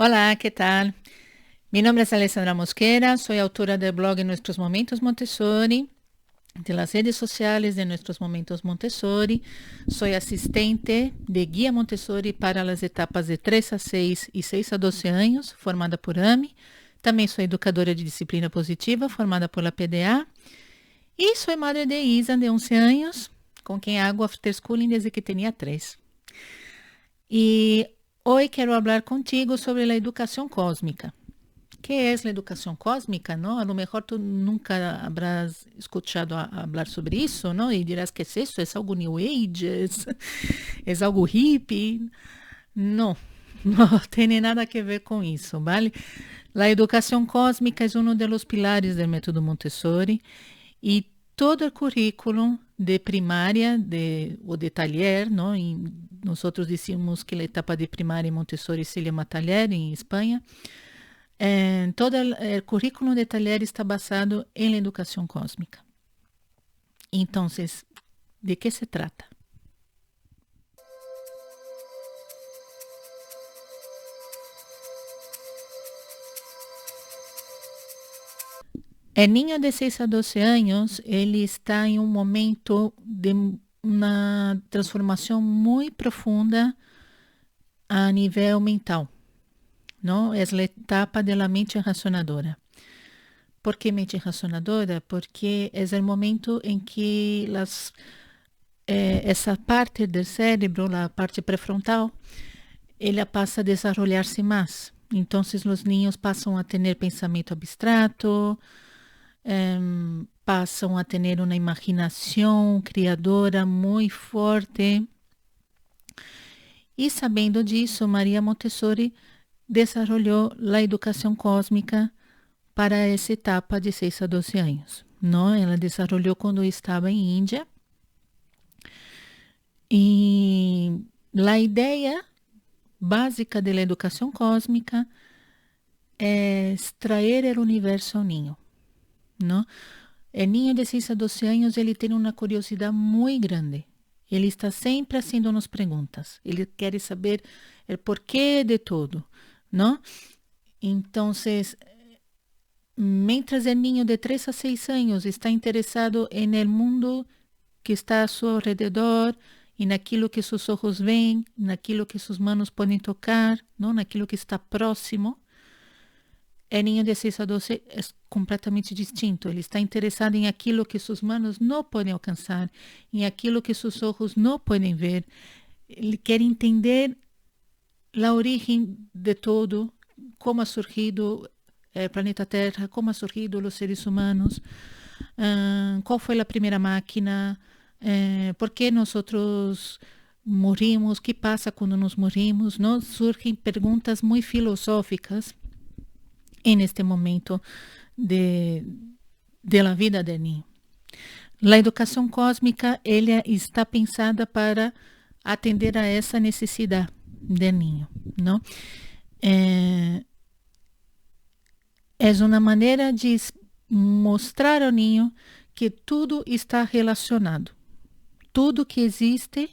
Hola, ¿qué tal? Mi nombre es Alessandra Mosquera, soy autora del blog Nuestros Momentos Montessori, de las redes sociales de Nuestros Momentos Montessori. Soy asistente de guía Montessori para las etapas de 3 a 6 y 6 a 12 años, formada por AMI. También soy educadora de disciplina positiva, formada por la PDA. Y soy madre de Isa, de 11 años, con quien hago after schooling desde que tenía 3. Y hoy quiero hablar contigo sobre la educación cósmica. ¿Qué es la educación cósmica, no? A lo mejor tú nunca habrás escuchado hablar sobre eso, ¿no? Y dirás, ¿qué es eso? ¿Es algo New Age? ¿Es algo hippie? No, no tiene nada que ver con eso, ¿vale? La educación cósmica es uno de los pilares del método Montessori y todo el currículum de primaria o de taller, ¿no? Y nosotros decimos que la etapa de primaria en Montessori se llama taller en España. Todo el currículo de taller está basado en la educación cósmica. Entonces, ¿de qué se trata? El niño de 6 a 12 años, ele está em um momento de uma transformação muito profunda a nível mental, não? É a etapa da mente razonadora. ¿Por qué mente razonadora? Porque es el momento en que esa parte del cerebro, la parte prefrontal, ella pasa a desarrollarse más. Entonces los niños pasan a tener pensamiento abstracto, pasan a tener una imaginación creadora muy fuerte. Y sabiendo disso, Maria Montessori desarrolló la educación cósmica para essa etapa de 6 a 12 anos. Não? Ela desarrollou quando estava em Índia. E a ideia básica da educação cósmica é extrair o universo ao ninho. Não? O ninho de 6 a 12 anos ele tem uma curiosidade muito grande. Ele está sempre fazendo-nos perguntas. Ele quer saber o porquê de tudo. Não? Então, mientras el niño de 3 a 6 años está interesado en el mundo que está a su alrededor, en aquilo que sus ojos ven, en aquilo que sus manos pueden tocar, ¿no? En aquilo que está próximo, el niño de 6 a 12 es completamente distinto. Ele está interesado en aquilo que sus manos no pueden alcanzar, en aquilo que sus ojos no pueden ver. Ele quer entender la origen de todo, cómo ha surgido el planeta Terra, cómo ha surgido los seres humanos, cuál fue la primera máquina, por qué nosotros morimos, qué pasa cuando nos morimos, ¿no? Surgen preguntas muy filosóficas en este momento de la vida del niño. La educación cósmica, ella está pensada para atender a esa necesidad del niño, ¿no? É uma maneira de mostrar ao ninho que tudo está relacionado. Tudo que existe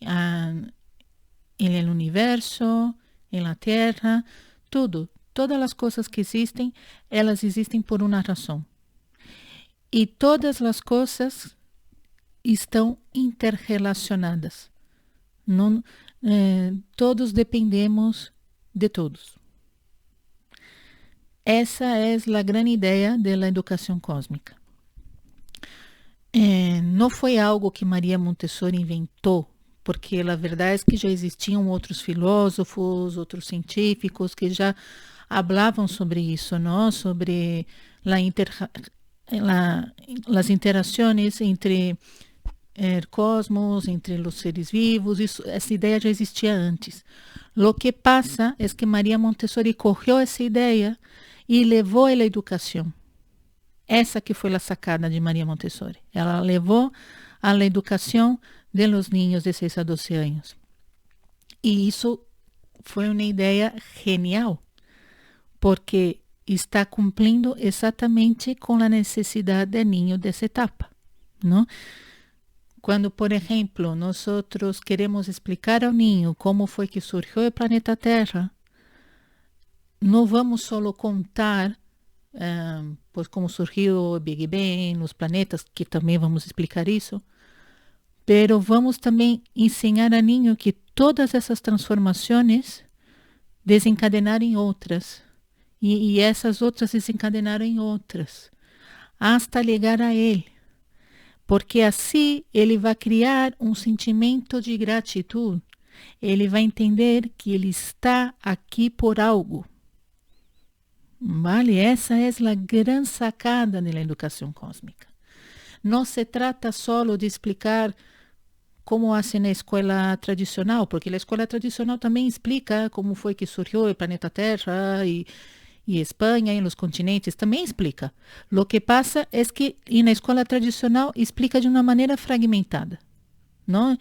no universo, na Terra, todas as coisas que existem, elas existem por uma razão. E todas as coisas estão interrelacionadas. Não, todos dependemos de todos. Essa é a grande ideia da educação cósmica. Não foi algo que Maria Montessori inventou, porque a verdade é que já existiam outros filósofos, outros científicos que já falavam sobre isso, não? Sobre as interações entre o cosmos, entre os seres vivos. Essa ideia já existia antes. Lo que pasa é que Maria Montessori cogió essa ideia e levou a educação. Essa que foi a sacada de Maria Montessori. Ela levou a educação de los niños de 6 a 12 anos. E isso foi uma ideia genial, porque está cumprindo exatamente com a necessidade do niño dessa etapa, não? Quando, por exemplo, nós queremos explicar ao niño como foi que surgiu o planeta Terra, não vamos só contar pois como surgiu o Big Bang, os planetas, que também vamos explicar isso, pero vamos também ensinar a niño que todas essas transformações desencadenaram em outras, e essas outras desencadenaram em outras, hasta chegar a ele, porque assim ele vai criar um sentimento de gratidão, ele vai entender que ele está aqui por algo. Vale, essa é a grande sacada da educação cósmica. Não se trata só de explicar como fazem na escola tradicional, porque a escola tradicional também explica como foi que surgiu o planeta Terra e Espanha e os continentes, também explica. O que passa é que na escola tradicional explica de uma maneira fragmentada, não?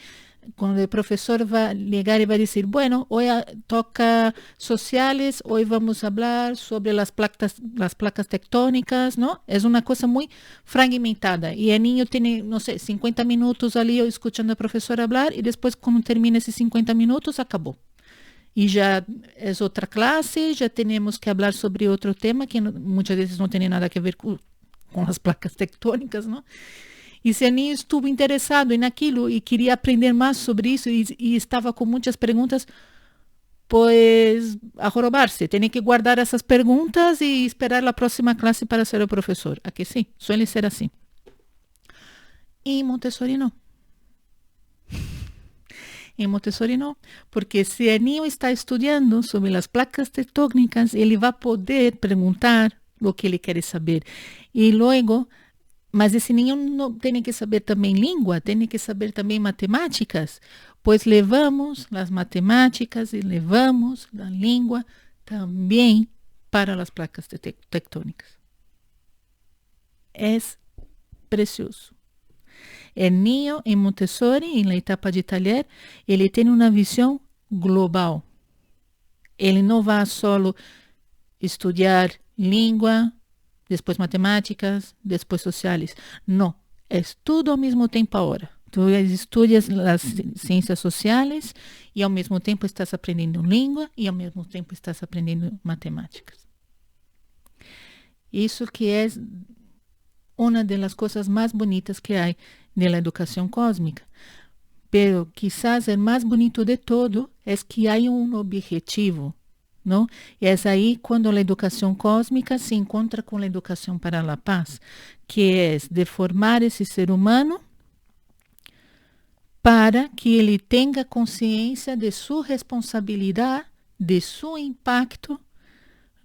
Quando o professor vai chegar e vai dizer, bueno, hoje toca sociais, hoje vamos falar sobre as placas tectônicas, não? É uma coisa muito fragmentada. E o niño tem, não sei, 50 minutos ali escutando a professora falar e depois, quando termina esses 50 minutos, acabou. E já é outra classe, já temos que falar sobre outro tema que muitas vezes não tem nada a ver com as placas tectônicas, não? E se o niño estuvo interessado naquilo e queria aprender mais sobre isso e estava com muitas perguntas, pois a jorobar-se. Tem que guardar essas perguntas e esperar a próxima classe para ser o professor. Aqui sim, suele ser assim. E em Montessori não. Em Montessori não, porque se o niño está estudando sobre as placas tectônicas, ele vai poder perguntar o que ele quer saber. E logo, mas esse niño não tem que saber também língua, tem que saber também matemáticas, pois levamos as matemáticas e levamos a língua também para as placas tectônicas. É precioso. O niño em Montessori, na etapa de taller, ele tem uma visão global. Ele não vai só estudar língua, depois matemáticas, depois sociais. Não, é tudo ao mesmo tempo agora. Tu estudas as ciências sociais e ao mesmo tempo estás aprendendo língua e ao mesmo tempo estás aprendendo matemáticas. Isso que é uma das coisas mais bonitas que há na educação cósmica. Pero quizás o mais bonito de todo é que há um objetivo, não? E é aí quando a educação cósmica se encontra com a educação para a paz, que é de formar esse ser humano para que ele tenha consciência de sua responsabilidade, de seu impacto,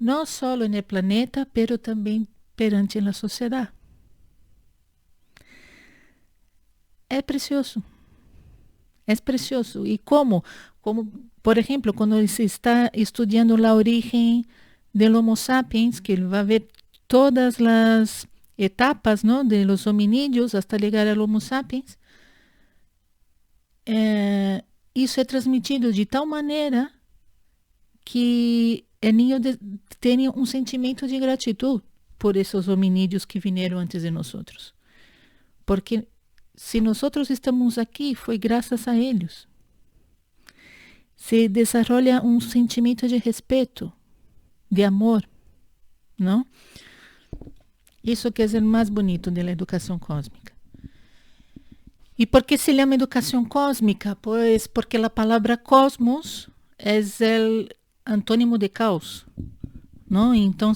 não só no planeta, pero também perante a sociedade. É precioso. É precioso. E como, por exemplo, quando se está estudando a origem do Homo sapiens, que ele vai ver todas as etapas, ¿no?, de los hominídeos até chegar ao Homo sapiens, isso é transmitido de tal maneira que o niño tem um sentimento de gratidão por esses hominídeos que vieram antes de nós. Porque se nós estamos aqui, foi graças a eles. Se desenvolve um sentimento de respeito, de amor, não? Isso que é o mais bonito da educação cósmica. E por que se chama educação cósmica? Pois porque a palavra cosmos é o antônimo de caos, não? Então,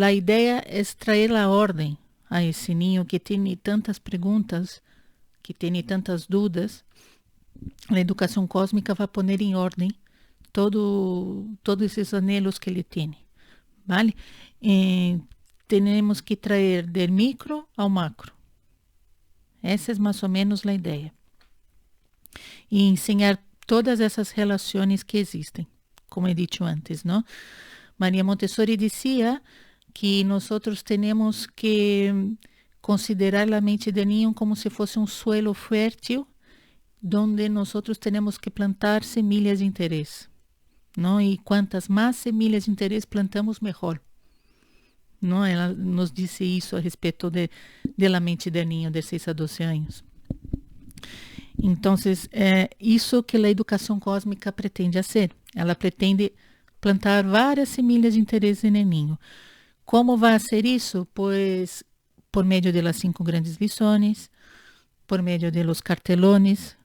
a ideia é trazer a ordem a esse niño que tem tantas perguntas, que tem tantas dúvidas. A educação cósmica vai pôr em ordem todos esses anhelos que ele tem, vale? Temos que trazer do micro ao macro. Essa é mais ou menos a ideia. E ensinar todas essas relações que existem, como he dicho antes, não? Maria Montessori dizia que nós temos que considerar a mente do niño como se fosse um suelo fértil, onde nós temos que plantar semilhas de interesse, não? E quantas mais semilhas de interesse plantamos, melhor. Não? Ela nos disse isso a respeito de la mente do niño de 6 a 12 anos. Então, é isso que a educação cósmica pretende fazer. Ela pretende plantar várias semillas de interesse en el niño. ¿Cómo va a hacer eso? Pues por medio de las 5 grandes lições, por medio de los cartelones,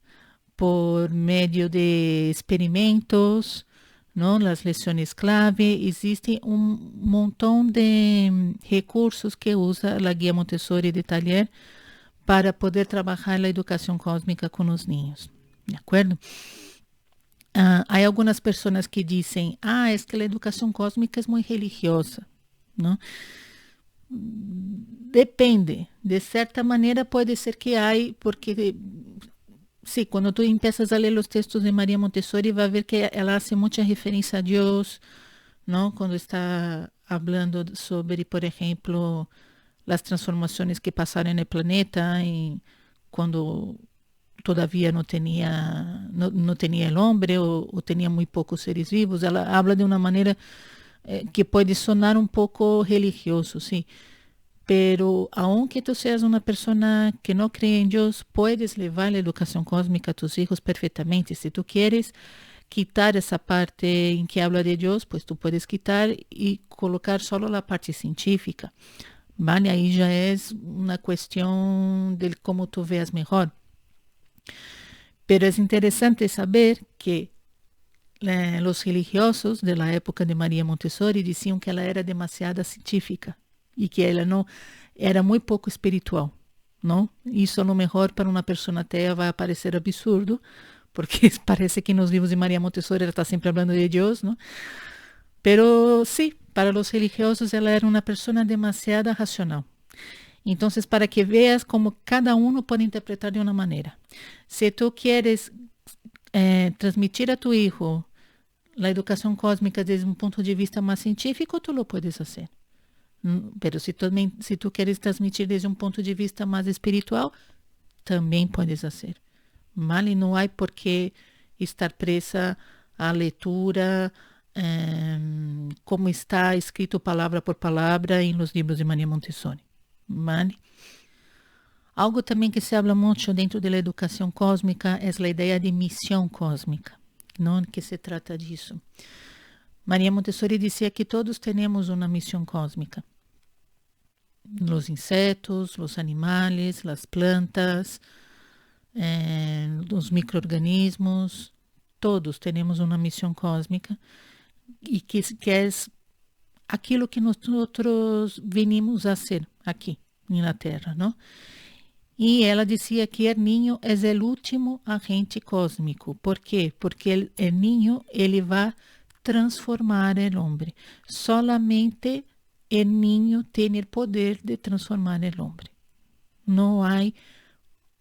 por medio de experimentos, ¿no? Las lecciones clave. Existe un montón de recursos que usa la guía Montessori de taller para poder trabajar la educación cósmica con los niños. ¿De acuerdo? Hay algunas personas que dicen, es que la educación cósmica es muy religiosa, ¿no? Depende, de cierta manera puede ser que hay, porque sí, cuando tú empiezas a leer los textos de María Montessori, va a ver que ella hace mucha referencia a Dios, ¿no? Cuando está hablando sobre, por ejemplo, las transformaciones que pasaron en el planeta, y cuando todavía no tenía, no tenía el hombre o tenía muy pocos seres vivos. Ella habla de una manera que puede sonar un poco religioso, sí. Pero aunque tú seas una persona que no cree en Dios, puedes llevar la educación cósmica a tus hijos perfectamente. Si tú quieres quitar esa parte en que habla de Dios, pues tú puedes quitar y colocar solo la parte científica. ¿Vale? Ahí ya es una cuestión de cómo tú veas mejor. Pero es interesante saber que los religiosos de la época de María Montessori decían que ella era demasiado científica y que ella no era muy poco espiritual, ¿no? Eso a lo mejor para una persona atea va a parecer absurdo, porque parece que en los libros de María Montessori ella está siempre hablando de Dios, ¿no? Pero sí, para los religiosos ella era una persona demasiado racional. Entonces, para que veas como cada uno puede interpretar de una manera. Si tú quieres transmitir a tu hijo la educación cósmica desde un punto de vista más científico, tú lo puedes hacer. Pero si tú quieres transmitir desde un punto de vista más espiritual, también puedes hacer. ¿Vale? No hay por qué estar presa a lectura, como está escrito palabra por palabra en los libros de María Montessori. ¿Vale? Algo también que se habla mucho dentro de la educación cósmica es la idea de misión cósmica, ¿no? ¿Qué se trata disso? María Montessori decía que todos tenemos una misión cósmica. Los insectos, los animales, las plantas, los microorganismos, todos tenemos una misión cósmica y que es aquilo que nosotros venimos a hacer aquí en la Tierra, ¿no? Y ella decía que el niño es el último agente cósmico. ¿Por qué? Porque el niño, él va a transformar el hombre. Solamente el niño tiene el poder de transformar el hombre. No hay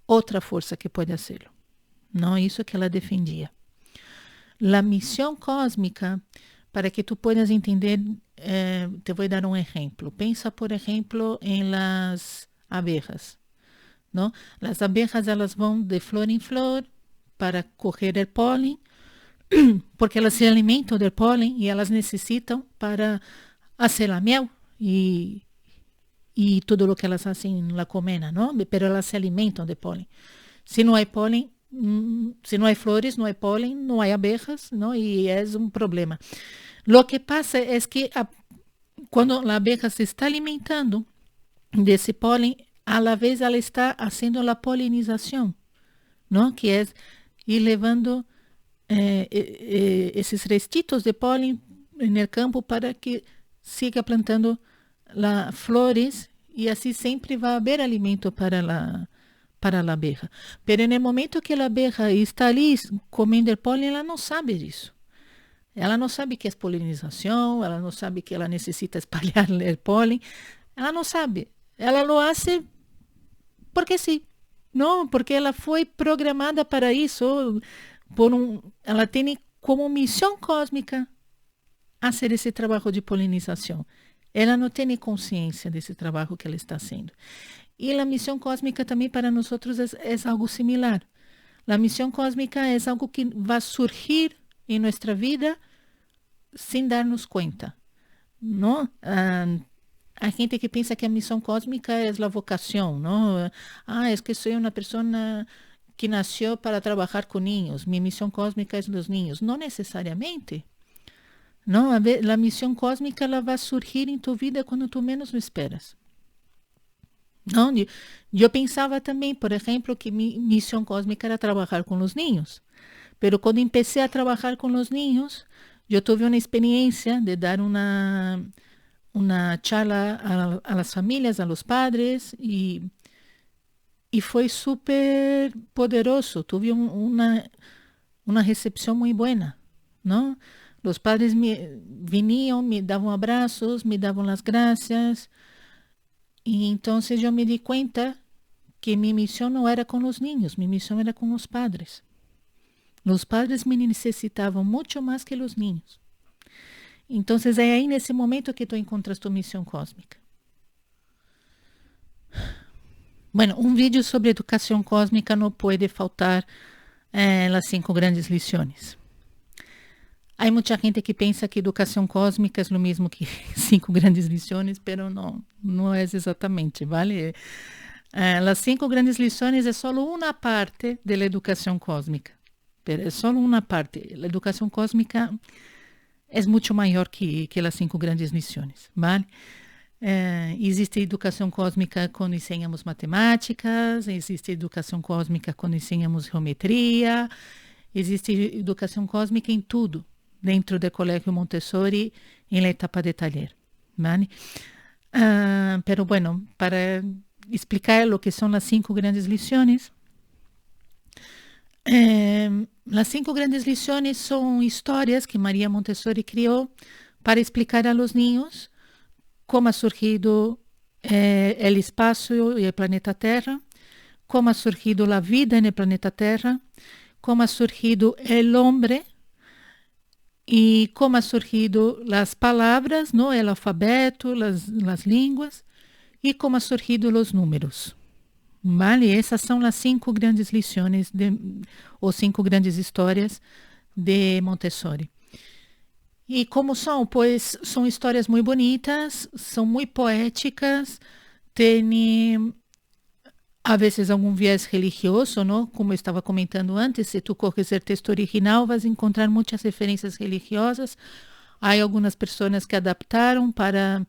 otra fuerza que pueda hacerlo. No, eso que ella defendía. La misión cósmica, para que tú puedas entender, te voy a dar un ejemplo. Pensa, por ejemplo, en las abejas, ¿no? Las abejas, elas van de flor en flor para coger el polen, porque elas se alimentan del polen y elas necesitan para hacer la miel y todo lo que elas hacen en la colmena, ¿no? Pero elas se alimentan de polen. Si no hay polen, si no hay flores, no hay polen, no hay abejas, ¿no? Y es un problema. Lo que pasa es que cuando la abeja se está alimentando de ese polen, a la vez ela está haciendo la polinización, ¿no? Que es ir llevando esos restitos de polen en el campo para que siga plantando las flores y así siempre va a haber alimento para la abeja. Pero en el momento que la abeja está ali comendo el polen, ela não sabe disso. Ela não sabe que é polinização, ela não sabe que ela necessita espalhar o pólen, ela não sabe. Ela lo hace porque sí, não, porque ela foi programada para isso, ela tem como missão cósmica fazer esse trabalho de polinização. Ela não tem consciência desse trabalho que ela está fazendo. E a missão cósmica também para nós é algo similar. A missão cósmica é algo que vai surgir em nossa vida sem darnos conta, não? Há gente que pensa que a missão cósmica é a vocação, não? É que sou uma pessoa que nasceu para trabalhar com niños, minha missão cósmica é dos niños. Não necessariamente. ¿no? La misión cósmica la va a surgir en tu vida cuando tú menos lo esperas. ¿No? Yo pensaba también, por ejemplo, que mi misión cósmica era trabajar con los niños. Pero cuando empecé a trabajar con los niños, yo tuve una experiencia de dar una charla a las familias, a los padres, y fue súper poderoso. Tuve una recepción muy buena, ¿no? Los padres venían, me daban abrazos, me daban las gracias, y entonces yo me di cuenta que mi misión no era con los niños, mi misión era con los padres. Los padres me necesitaban mucho más que los niños. Entonces é aí nesse momento que tu encontras tu missão cósmica. Bueno, um vídeo sobre educação cósmica não pode faltar as 5 grandes lições. Há muita gente que pensa que educação cósmica é o mesmo que 5 grandes lições, mas não é exatamente, vale? As 5 grandes lições é só uma parte da educação cósmica. É só uma parte. A educação cósmica é muito maior que as 5 grandes lições, vale? Existe educação cósmica quando ensinamos matemáticas, existe educação cósmica quando ensinamos geometria, existe educação cósmica em tudo, dentro do Colégio Montessori, em la etapa de taller, vale? Pero bueno, para explicar o que são as 5 grandes lições, las 5 grandes lições são histórias que Maria Montessori criou para explicar a los niños como ha surgido el espacio y el planeta Terra, como ha surgido la vida en el planeta Terra, como ha surgido el hombre y como ha surgido las palabras, ¿no? El alfabeto, las línguas y como ha surgido los números. Vale? Essas são as 5 grandes lições, ou 5 grandes histórias de Montessori. E como são? Pois são histórias muito bonitas, são muito poéticas, tem a vezes algum viés religioso, não? Como eu estava comentando antes, se tu coges o texto original, vas encontrar muitas referências religiosas. Há algumas pessoas que adaptaram para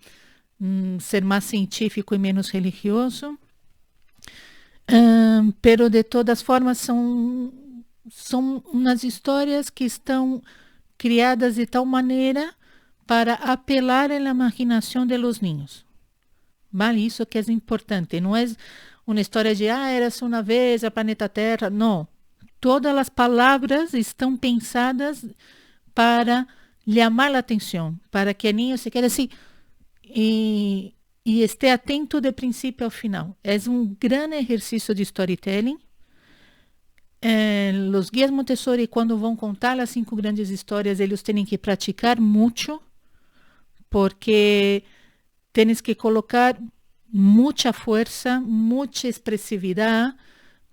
ser mais científico e menos religioso. Pero de todas formas são umas histórias que estão criadas de tal maneira para apelar à imaginação de los niños. Vale? Isso que é importante. Não é uma história de era-se uma vez a planeta Terra. Não. Todas as palavras estão pensadas para chamar a atenção, para que o niño se quede assim e esteja atento de princípio ao final. É um grande exercício de storytelling. Os guias Montessori, quando vão contar as 5 grandes histórias, eles têm que praticar muito, porque tens que colocar muita força, muita expressividade.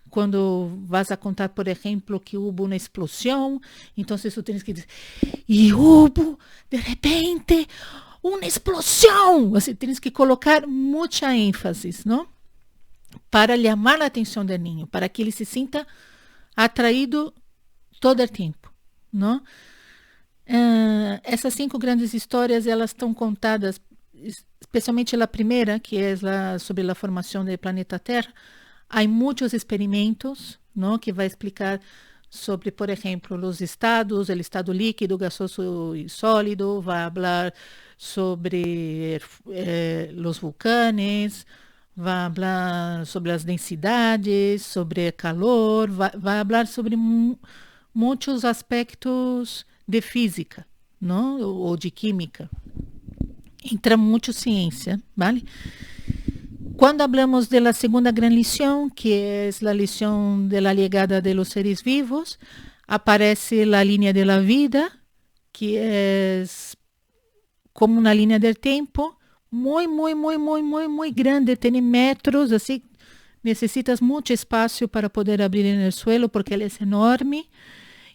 Quando vas a contar, por exemplo, que houve uma explosão, então tu tens que dizer, e houve, de repente, uma explosão. Você tens que colocar muita ênfase, não? Para chamar a atenção do niño, para que ele se sinta atraído todo o tempo, não? Essas 5 grandes histórias, elas estão contadas, especialmente a primeira, que é sobre a formação do planeta Terra. Há muitos experimentos, não? Que vai explicar sobre, por exemplo, os estados, o estado líquido, gasoso e sólido, vai falar sobre os vulcanes, vai falar sobre as densidades, sobre o calor, vai falar sobre muitos aspectos de física, não? Ou de química. Entra muito ciência, vale? Quando falamos da segunda grande lição, que é a lição da chegada de los seres vivos, aparece a linha da vida, que é como uma linha do tempo, muito grande, tem metros, assim, necessitas muito espaço para poder abrir no suelo, porque ela é enorme,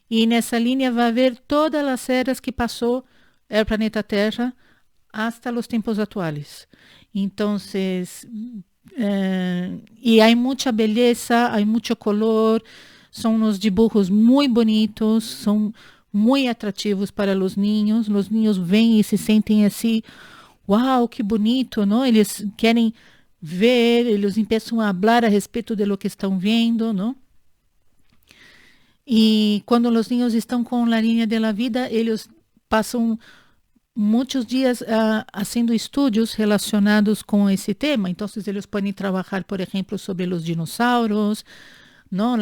e nessa linha vai haver todas as eras que passou o planeta Terra hasta os tempos atuais. Então, e há muita beleza, há muito color, são uns dibujos muito bonitos, são muito atrativos para os niños. Os niños vêm e se sentem assim, uau, que bonito, não? Eles querem ver, eles começam a falar a respeito de lo que estão vendo, não? E quando os niños estão com a linha da vida, eles passam muitos dias fazendo estudos relacionados com esse tema. Então, eles podem trabalhar, por exemplo, sobre os dinossauros, não?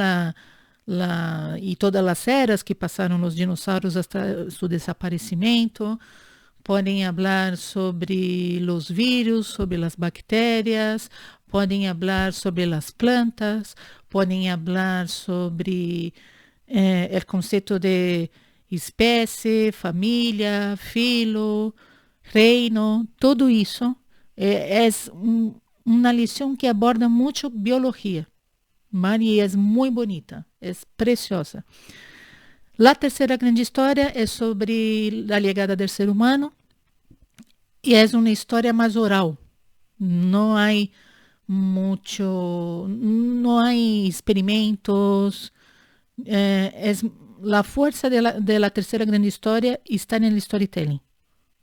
E todas as eras que passaram os dinossauros até seu desaparecimento. Podem falar sobre os vírus, sobre as bactérias, podem falar sobre as plantas, podem falar sobre o conceito de espécie, família, filo, reino, tudo isso é uma lição que aborda muito biologia, e é muito bonita, é preciosa. A terceira grande história é sobre a chegada do ser humano e é uma história mais oral. Não há não há experimentos. A força da terceira grande história está no storytelling.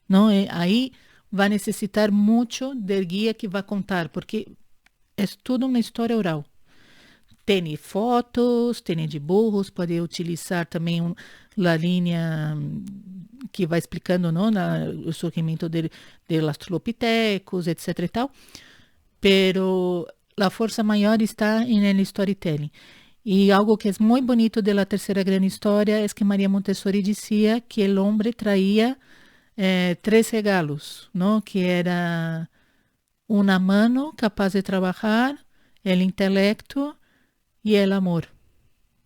Não? Aí vai necessitar muito do guia que vai contar, porque é tudo uma história oral. Tem fotos, tem dibujos, pode utilizar também a linha que vai explicando, não, o surgimento de Australopithecus, etc. e tal. Pero a força maior está no storytelling. E algo que é muito bonito da terceira grande história é que Maria Montessori dizia que o homem traía 3 regalos, não? Que era uma mão capaz de trabalhar, o intelecto e o amor.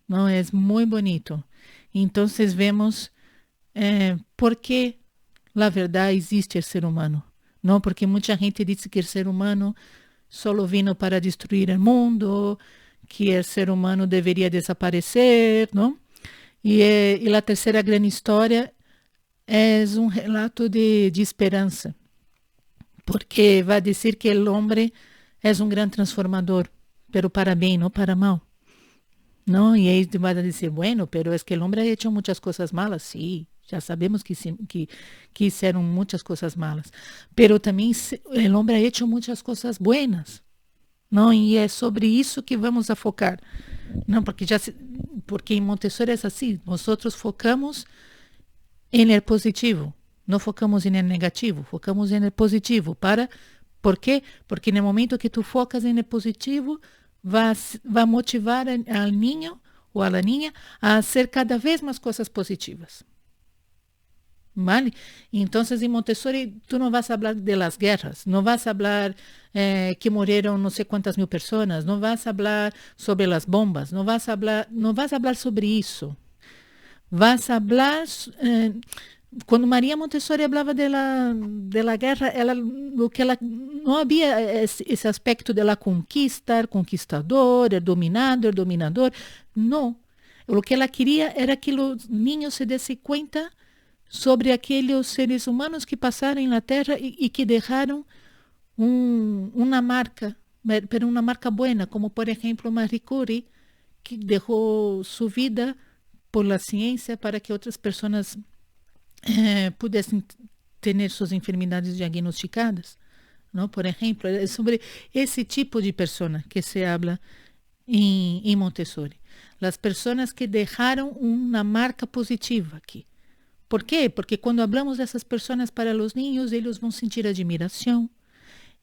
Não é muito bonito. Então, vemos por que, na verdade, existe o ser humano. Não, porque muita gente diz que o ser humano só vino para destruir o mundo, que o ser humano deveria desaparecer, não? E a terceira grande história é relato de esperança, porque vai dizer que o homem é grande transformador, pero para bem, não para mal. Não, e aí vai dizer, bueno, pero es que el hombre ha hecho muchas cosas malas. Sí, ya sabemos que hicieron muchas cosas malas. Pero também el hombre ha hecho muchas cosas buenas. Não, e é sobre isso que vamos a focar. Não, porque em Montessori é assim, nós focamos em positivo, não focamos em negativo, focamos em positivo. Por quê? Porque no momento que tu focas em positivo, vai motivar al niño ou a la niña a fazer cada vez mais coisas positivas. ¿Vale? Entonces, en Montessori, tú no vas a hablar de las guerras, no vas a hablar que murieron no sé cuántas mil personas, no vas a hablar sobre las bombas, no vas a hablar sobre eso. Vas a hablar... Quando Maria Montessori falava da guerra, ela não havia esse aspecto da conquista, conquistador, dominador. Não. O que ela queria era que os niños se dessem conta sobre aqueles seres humanos que passaram na Terra e que deixaram uma marca, pero uma marca boa, como por exemplo Marie Curie, que deixou sua vida por la ciência para que outras pessoas pudessem ter suas enfermidades diagnosticadas, não? Por exemplo, é sobre esse tipo de pessoa que se habla em Montessori. As pessoas que deixaram uma marca positiva aqui. Por quê? Porque quando falamos dessas pessoas para os niños, eles vão sentir admiração,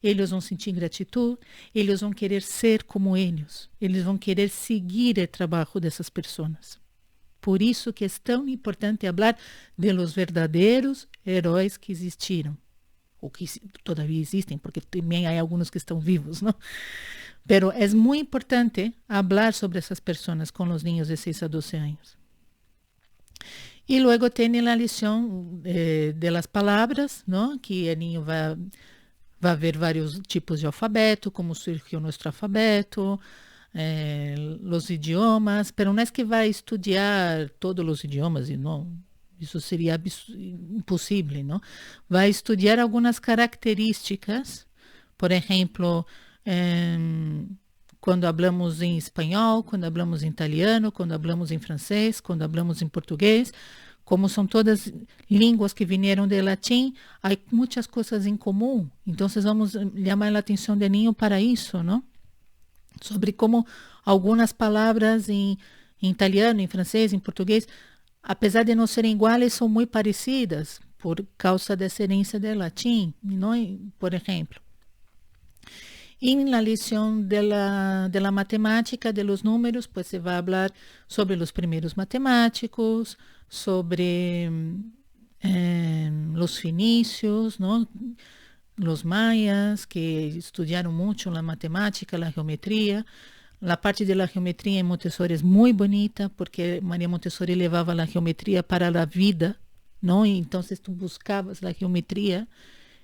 eles vão sentir gratidão, eles vão querer ser como eles vão querer seguir o trabalho dessas pessoas. Por isso que é tão importante falar de los verdadeiros heróis que existiram, ou que todavia existem, porque também há alguns que estão vivos, não? Pero é muito importante falar sobre essas pessoas com os niños de 6 a 12 anos. E logo tem a lição de las palavras, não? Que o niño vai ver vários tipos de alfabeto, como surgiu nosso alfabeto, os idiomas, pero não é que vai estudar todos os idiomas, e não, isso seria impossível, não? Vai estudar algumas características, por exemplo, quando falamos em espanhol, quando falamos em italiano, quando falamos em francês, quando falamos em português, como são todas línguas que vieram do latim, há muitas coisas em comum. Então, vamos chamar a atenção do ninho para isso, não? Sobre como algumas palavras em italiano, em francês, em português, apesar de não serem iguais, são muito parecidas por causa dessa herência do latim, não? Por exemplo. En la lección de la matemática, de los números, pues se va a hablar sobre los primeros matemáticos, sobre los fenicios, ¿no? Los mayas, que estudiaron mucho la matemática, la geometría. La parte de la geometría en Montessori es muy bonita, porque María Montessori llevaba la geometría para la vida, ¿no? Y entonces tú buscabas la geometría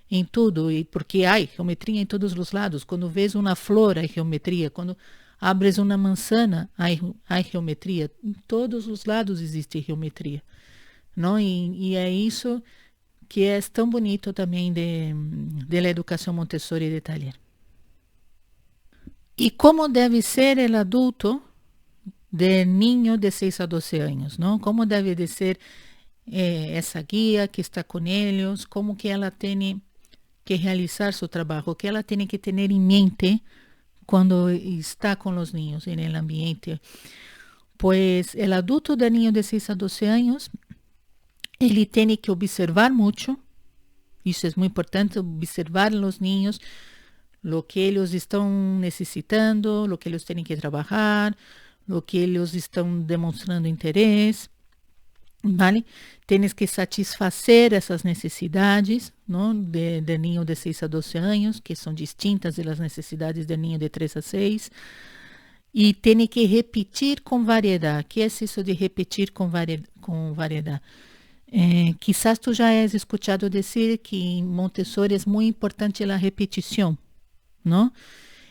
em tudo, e porque há geometria em todos os lados. Quando vês uma flor, há geometria. Quando abres uma manzana, há geometria. Em todos os lados existe geometria, não? E é isso que é tão bonito também de la educação Montessori de Itália. E como deve ser o adulto de niño de 6 a 12 anos, não? Como deve de ser essa guia que está com eles, como que ela tem que realizar su trabajo, que ella tiene que tener en mente cuando está con los niños en el ambiente. Pues el adulto de niño de 6 a 12 años, él tiene que observar mucho, eso es muy importante, observar a los niños, lo que ellos están necesitando, lo que ellos tienen que trabajar, lo que ellos están demostrando interés, ¿vale? Tienes que satisfacer essas necessidades, não? De niño de 6 a 12 anos, que são distintas das necessidades do niño de 3 a 6. E tem que repetir com variedade. O que é isso de repetir com variedade? Quizás tu já has escuchado dizer que em Montessori é muito importante a repetição, não?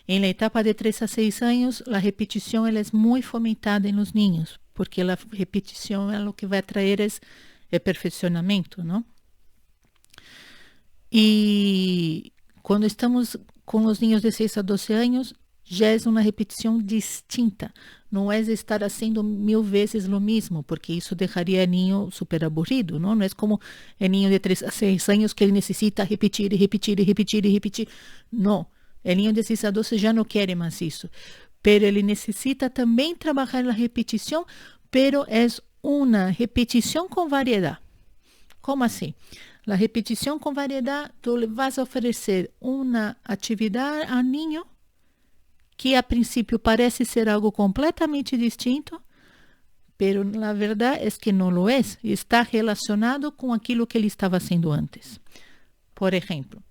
Em la etapa de 3 a 6 anos, a repetição ela é muito fomentada nos niños, porque a repetição é o que vai trazer é perfeccionamento, não? E quando estamos com os niños de 6 a 12 anos, já é uma repetição distinta. Não é estar fazendo 1000 vezes o mesmo, porque isso deixaria o niño super aburrido, não? Não é como o niño de 3 a 6 anos que ele necessita repetir e repetir e repetir e repetir. Não. O niño de 6 a 12 já não quer mais isso. Pero ele necessita também trabalhar a repetição, pero é uma repetição com variedade. Como assim? A repetição com variedade, tu vas a oferecer uma atividade ao niño que a princípio parece ser algo completamente distinto, pero na verdade é que não lo é, está relacionado com aquilo que ele estava fazendo antes. Por exemplo,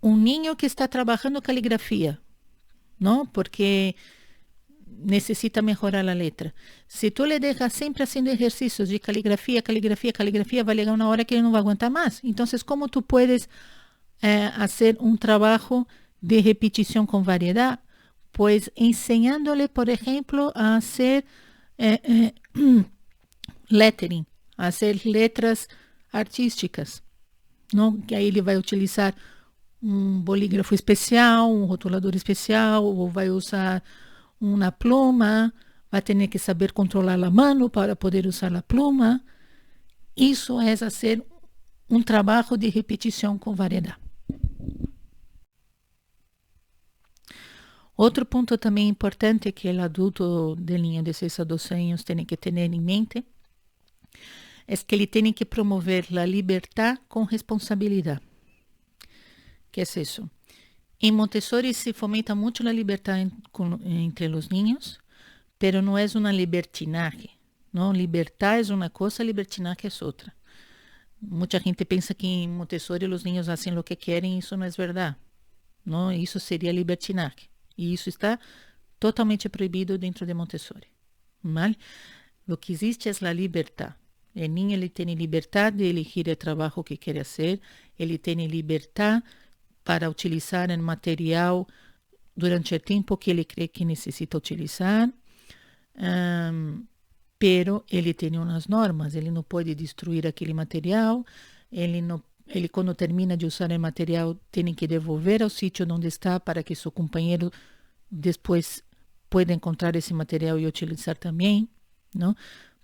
um niño que está trabalhando caligrafia, não? Porque necessita melhorar a letra. Se tu le deixas sempre fazendo exercícios de caligrafia, vai chegar uma hora que ele não vai aguentar mais. Então, como tu puedes fazer um trabalho de repetição com variedade? Pues enseñándole, por exemplo, a hacer lettering, a hacer letras artísticas, não? Que aí ele vai utilizar um bolígrafo especial, um rotulador especial, ou vai usar uma pluma, vai ter que saber controlar a mão para poder usar a pluma. Isso é fazer um trabalho de repetição com variedade. Outro ponto também importante que o adulto de niño de 6 a 12 anos tem que ter em mente é que ele tem que promover a liberdade com responsabilidade. ¿Qué es eso? En Montessori se fomenta mucho la libertad entre los niños, pero no es una libertinaje, ¿no? Libertad es una cosa, libertinaje es otra. Mucha gente piensa que en Montessori los niños hacen lo que quieren y eso no es verdad, ¿no? Eso sería libertinaje. Y eso está totalmente prohibido dentro de Montessori, ¿vale? Lo que existe es la libertad. El niño ele tiene libertad de elegir el trabajo que quiere hacer, ele tiene libertad para utilizar el material durante el tiempo que ele cree que necesita utilizar, pero ele tem umas normas, ele não pode destruir aquele material, ele quando termina de usar o material tem que devolver ao sítio onde está para que seu companheiro depois pueda encontrar esse material e utilizar também, não?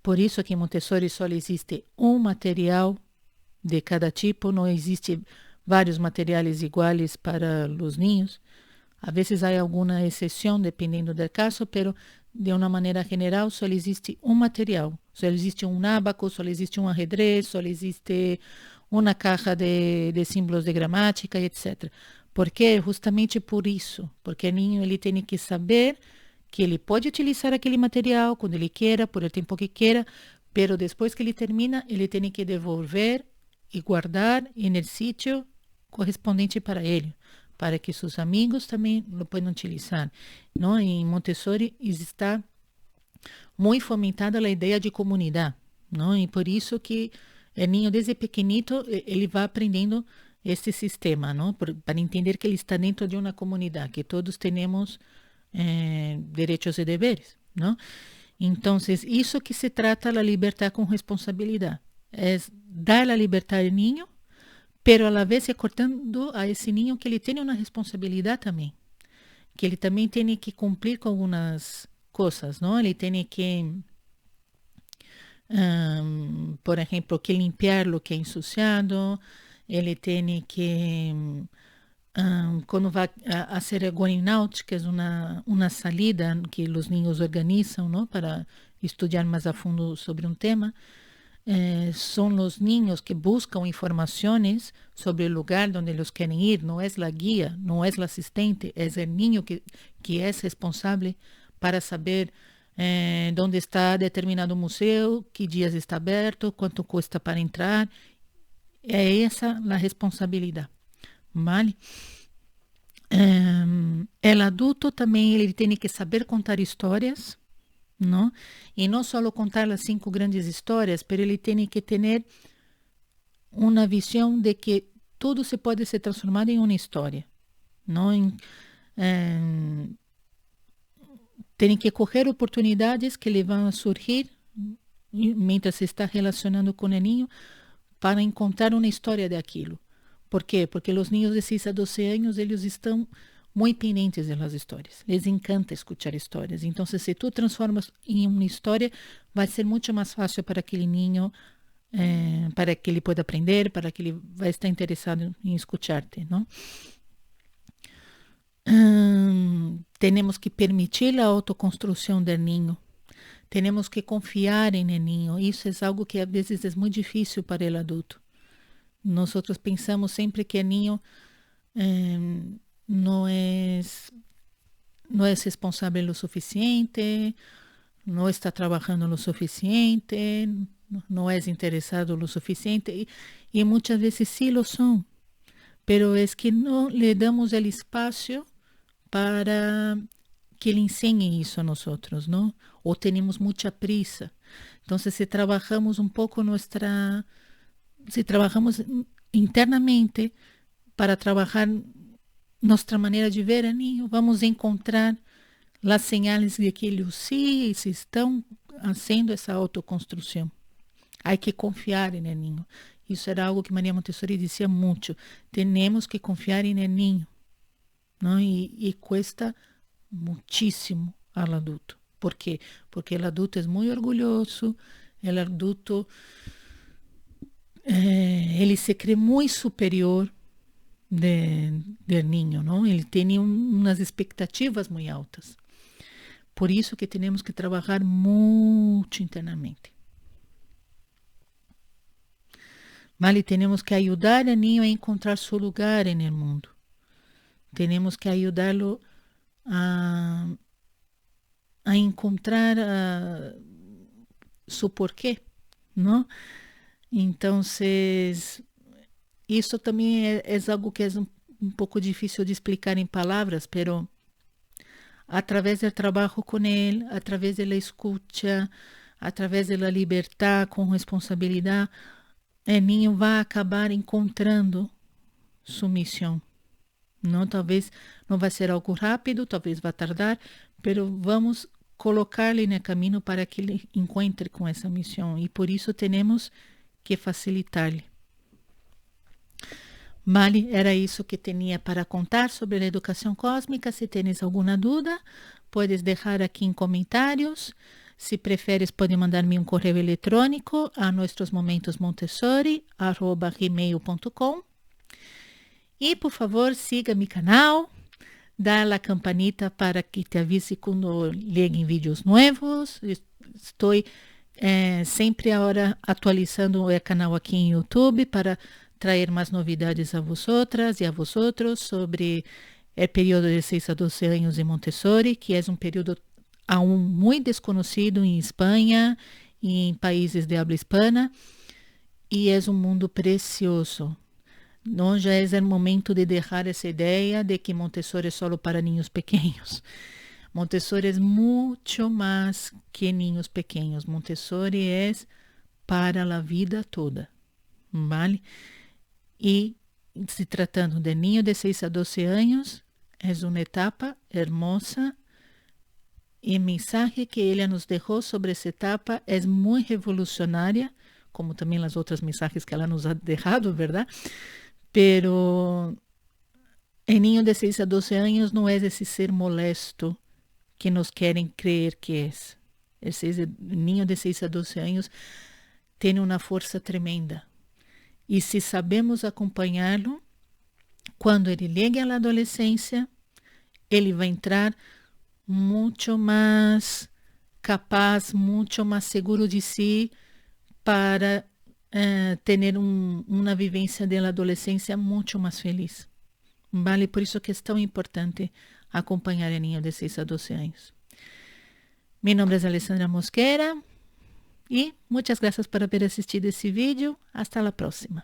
Por isso que em Montessori só existe um material de cada tipo, não existe vários materiais iguais para os ninhos. A vezes há alguma exceção, dependendo do caso, pero de uma maneira geral só existe um material. Só existe um ábaco, só existe um ajedrez, só existe uma caixa de símbolos de gramática, etc. Por quê? Justamente por isso. Porque o ninho ele tem que saber que ele pode utilizar aquele material quando ele queira, por o tempo que queira, pero depois que ele termina, ele tem que devolver e guardar no sítio correspondente para ele, para que seus amigos também lo possam utilizar. Não? Em Montessori está muito fomentada a ideia de comunidade, não? E por isso que o ninho desde pequenito ele vai aprendendo esse sistema, não? Para entender que ele está dentro de uma comunidade, que todos temos direitos e deveres, não? Então, isso que se trata a liberdade com responsabilidade, é dar a liberdade ao ninho, pero a la vez cortando a esse ninho que ele tem uma responsabilidade também, que ele também tem que cumprir com algumas coisas, não? Ele tem que, por exemplo, que limpar o que é ensuciado, ele tem que quando vai a ser going out, que é uma salida que os ninhos organizam, não? Para estudar mais a fundo sobre um tema, são os ninhos que buscam informações sobre o lugar onde eles querem ir, não é a guia, não é o assistente, é o ninho que é responsável para saber onde está determinado museu, que dias está aberto, quanto custa para entrar. É essa a responsabilidade. Vale? O adulto também ele tem que saber contar histórias, não? E não só contar as 5 grandes histórias, mas ele tem que ter uma visão de que tudo se pode ser transformado em uma história, não? Tem que correr oportunidades que lhe vão surgir mientras se está relacionando com o ninho para encontrar uma história daquilo. Por quê? Porque os ninhos de 6 a 12 anos, eles estão muito pendentes das histórias. Les encanta escutar histórias. Então, se tu transformas em uma história, vai ser muito mais fácil para aquele ninho, para que ele pueda aprender, para que ele vai estar interessado em escutar-te, não? Temos que permitir a autoconstrução do ninho. Temos que confiar em el ninho. Isso é algo que às vezes é muito difícil para o adulto. Nós pensamos sempre que o ninho não é responsável o suficiente, não está trabalhando o suficiente, não é interessado o suficiente, e muitas vezes sim lo são, pero é que não lhe damos o espaço para que ele ensine isso a nós, não? Ou temos muita prisa. Então, se trabalhamos um pouco se trabalhamos internamente para trabalhar nossa maneira de ver o ninho, vamos encontrar as señales de que eles sim estão fazendo essa autoconstrução. Há que confiar no ninho. Isso era algo que Maria Montessori dizia muito. Temos que confiar no ninho, não? E custa muitíssimo ao adulto. Por quê? Porque o adulto é muito orgulhoso, o adulto ele se crê muito superior do ninho, não? Ele tem umas expectativas muito altas. Por isso que temos que trabalhar muito internamente. Vale? Temos que ajudar o ninho a encontrar seu lugar no mundo. Temos que ajudá-lo a encontrar seu porquê, não? Então, isso também é algo que é um pouco difícil de explicar em palavras, pero através do trabalho com ele, através da escuta, através da liberdade com responsabilidade, o ninho vai acabar encontrando sua missão. Não, talvez não vai ser algo rápido, talvez vá tardar, pero vamos colocar-lhe no caminho para que ele encontre com essa missão, e por isso temos que facilitar-lhe. Vale, era isso que tinha para contar sobre a educação cósmica. Se tens alguma dúvida, podes deixar aqui em comentários. Se preferes, pode mandar-me um correio eletrônico a nostrosmomentosmontessori@gmail.com. E, por favor, siga meu canal, dá a campanita para que te avise quando lleguen vídeos novos. Estou sempre agora atualizando o canal aqui em YouTube para trazer mais novidades a vosotras e a vosotros sobre o período de 6 a 12 anos em Montessori, que é um período aún muito desconhecido em Espanha e em países de habla hispana, e é um mundo precioso. Não já é o momento de deixar essa ideia de que Montessori é solo para niños pequeños. Montessori é muito mais que niños pequeños. Montessori é para a vida toda, ¿vale? E se tratando de niño de 6 a 12 anos, é uma etapa hermosa. E o mensaje que ela nos deixou sobre essa etapa é muito revolucionária, como também as outras mensagens que ela nos ha deixado, ¿verdad? Pero el niño de 6 a 12 anos não é esse ser molesto que nos querem crer que é. El niño de 6 a 12 anos tem uma força tremenda. E se sabemos acompanhá-lo, quando ele chegue à adolescência, ele vai entrar muito mais capaz, muito mais seguro de si para ter uma vivência da adolescência muito mais feliz. Vale? Por isso que é tão importante acompanhar o niño de 6 a 12 anos. Meu nome é Alessandra Mosquera e muitas graças por haber assistido esse vídeo. Hasta a próxima.